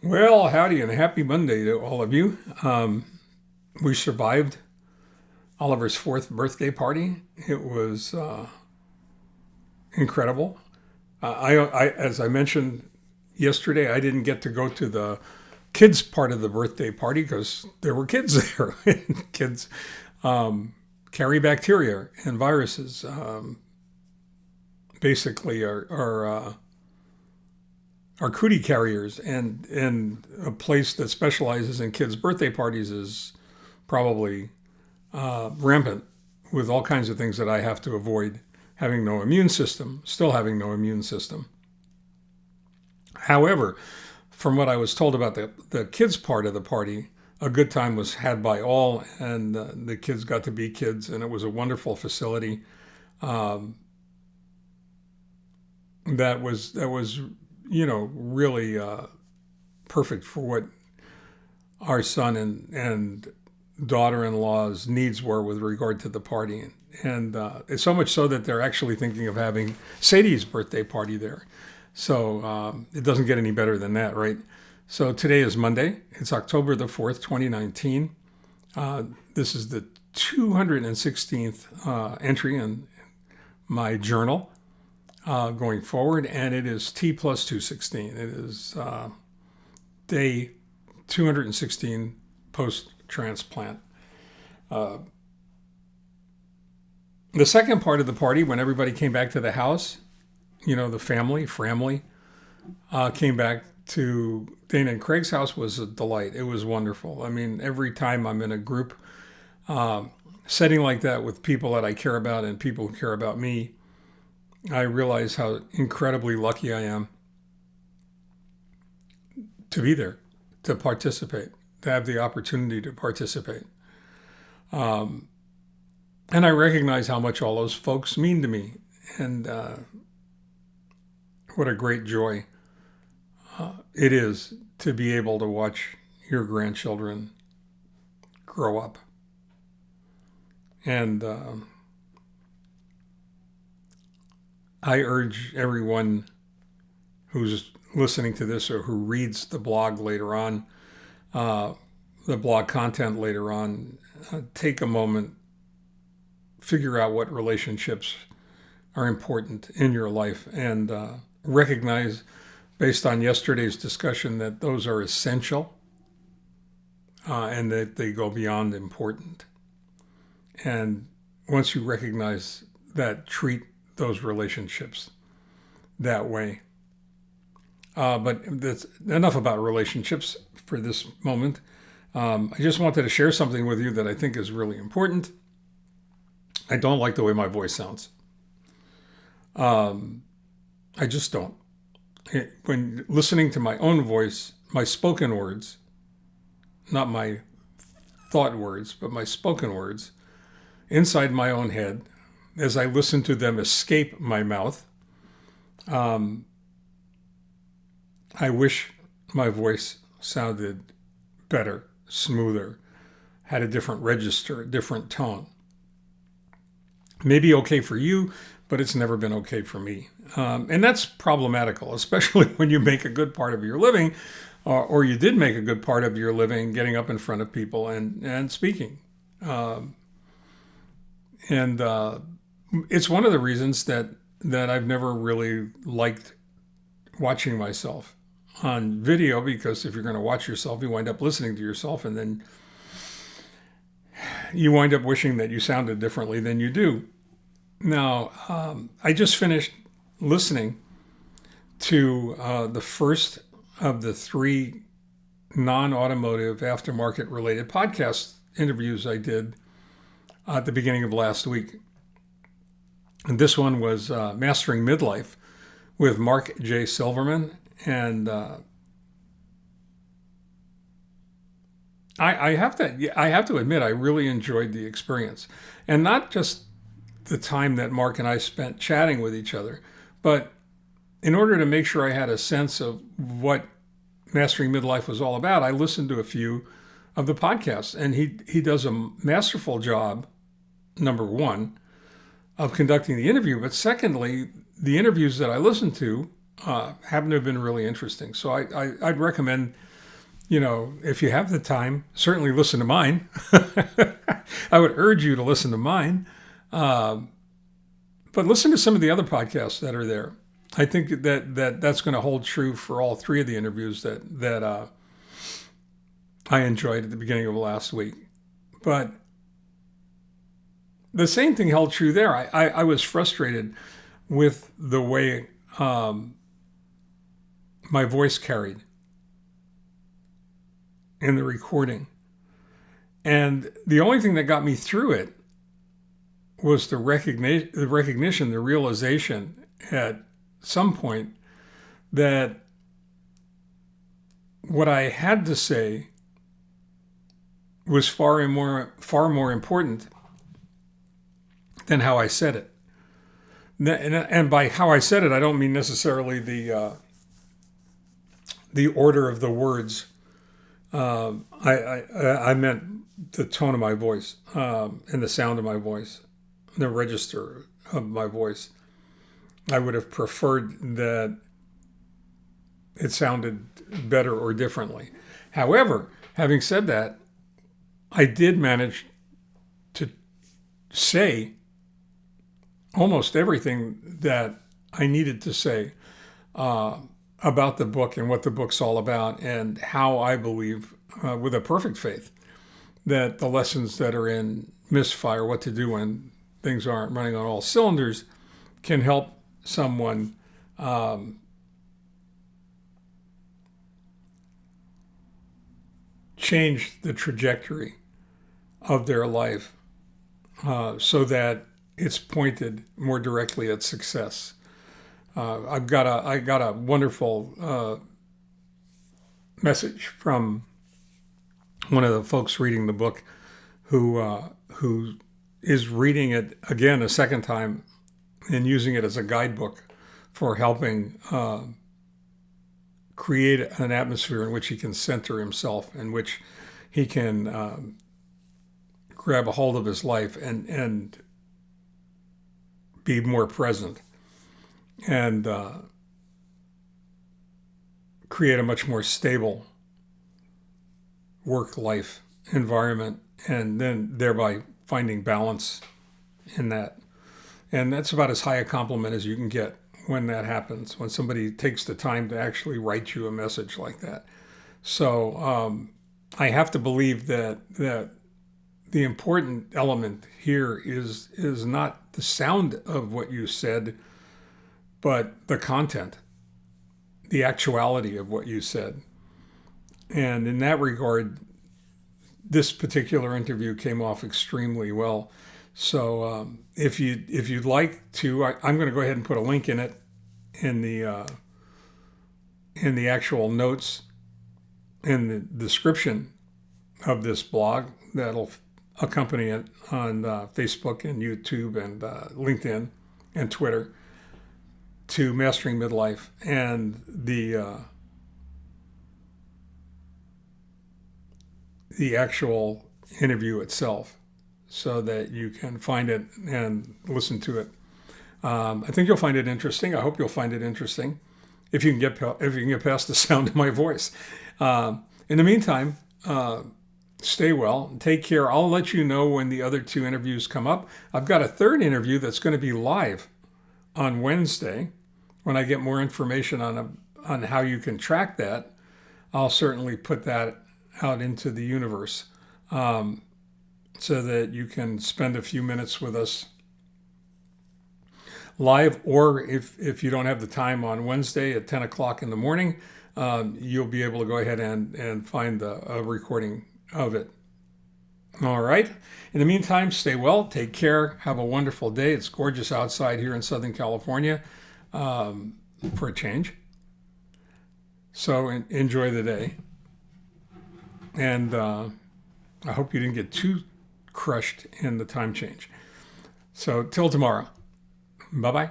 Well, howdy and happy Monday to all of you. We survived Oliver's fourth birthday party. It was incredible. As I mentioned yesterday, I didn't get to go to the kids part of the birthday party because there were kids there. Kids carry bacteria and viruses. Basically, are cootie carriers, and a place that specializes in kids' birthday parties is probably rampant with all kinds of things that I have to avoid. Having no immune system, still having no immune system. However, from what I was told about the kids' part of the party, a good time was had by all, and the kids got to be kids, and it was a wonderful facility. That was really perfect for what our son and daughter-in-law's needs were with regard to the party. And it's so much so that they're actually thinking of having Sadie's birthday party there. So it doesn't get any better than that, right? So today is Monday. It's October the 4th, 2019. This is the 216th entry in my journal. Going forward, and it is T+216. It is day 216 post-transplant. The second part of the party, when everybody came back to the house, the family came back to Dana and Craig's house, was a delight. It was wonderful. I mean, every time I'm in a group setting like that with people that I care about and people who care about me, I realize how incredibly lucky I am to be there, to participate, to have the opportunity to participate. And I recognize how much all those folks mean to me, and what a great joy it is to be able to watch your grandchildren grow up. And I urge everyone who's listening to this or who reads the blog later on, the blog content later on, take a moment, figure out what relationships are important in your life, and recognize, based on yesterday's discussion, that those are essential and that they go beyond important. And once you recognize that, treat those relationships that way. But that's enough about relationships for this moment. I just wanted to share something with you that I think is really important. I don't like the way my voice sounds. I just don't. When listening to my own voice, my spoken words, not my thought words, but my spoken words, inside my own head, as I listen to them escape my mouth, I wish my voice sounded better, smoother, had a different register, a different tone. Maybe okay for you, but it's never been okay for me. And that's problematical, especially when you make a good part of your living, or you did make a good part of your living getting up in front of people and speaking. It's one of the reasons that I've never really liked watching myself on video, because if you're going to watch yourself, you wind up listening to yourself, and then you wind up wishing that you sounded differently than you do. Now, I just finished listening to the first of the 3 non-automotive aftermarket related podcast interviews I did at the beginning of last week. And this one was Mastering Midlife with Mark J. Silverman. And I have to admit, I really enjoyed the experience. And not just the time that Mark and I spent chatting with each other, but in order to make sure I had a sense of what Mastering Midlife was all about, I listened to a few of the podcasts. And he does a masterful job, number one, of conducting the interview. But secondly, the interviews that I listened to happen to have been really interesting. So I'd recommend if you have the time, certainly listen to mine. I would urge you to listen to mine. But listen to some of the other podcasts that are there. I think that's going to hold true for all three of the interviews that I enjoyed at the beginning of last week. But the same thing held true there. I was frustrated with the way my voice carried in the recording. And the only thing that got me through it was the recognition, the realization at some point that what I had to say was far more important than how I said it. And by how I said it, I don't mean necessarily the order of the words. I meant the tone of my voice and the sound of my voice, the register of my voice. I would have preferred that it sounded better or differently. However, having said that, I did manage to say almost everything that I needed to say about the book and what the book's all about, and how I believe, with a perfect faith, that the lessons that are in Misfire, What to Do When Things Aren't Running on All Cylinders, can help someone change the trajectory of their life so that it's pointed more directly at success. I got a wonderful message from one of the folks reading the book, who is reading it again a second time and using it as a guidebook for helping create an atmosphere in which he can center himself, in which he can grab a hold of his life and be more present, and create a much more stable work-life environment, and then thereby finding balance in that. And that's about as high a compliment as you can get when that happens, when somebody takes the time to actually write you a message like that. So I have to believe that the important element here is not the sound of what you said, but the content, the actuality of what you said. And in that regard, this particular interview came off extremely well. So if you'd like to, I'm going to go ahead and put a link in it in the actual notes in the description of this blog that'll accompany it on Facebook and YouTube and LinkedIn and Twitter, to Mastering Midlife, and the actual interview itself, so that you can find it and listen to it. I think you'll find it interesting. I hope you'll find it interesting, if you can get past the sound of my voice. In the meantime, stay well, take care. I'll let you know when the other two interviews come up. I've got a third interview that's going to be live on Wednesday. When I get more information on how you can track that, I'll certainly put that out into the universe, so that you can spend a few minutes with us live, or if you don't have the time on Wednesday at 10 o'clock in the morning, you'll be able to go ahead and find a recording of it. All right. In the meantime, stay well, take care, have a wonderful day. It's gorgeous outside here in Southern California, for a change. So enjoy the day. And I hope you didn't get too crushed in the time change. So till tomorrow. Bye-bye.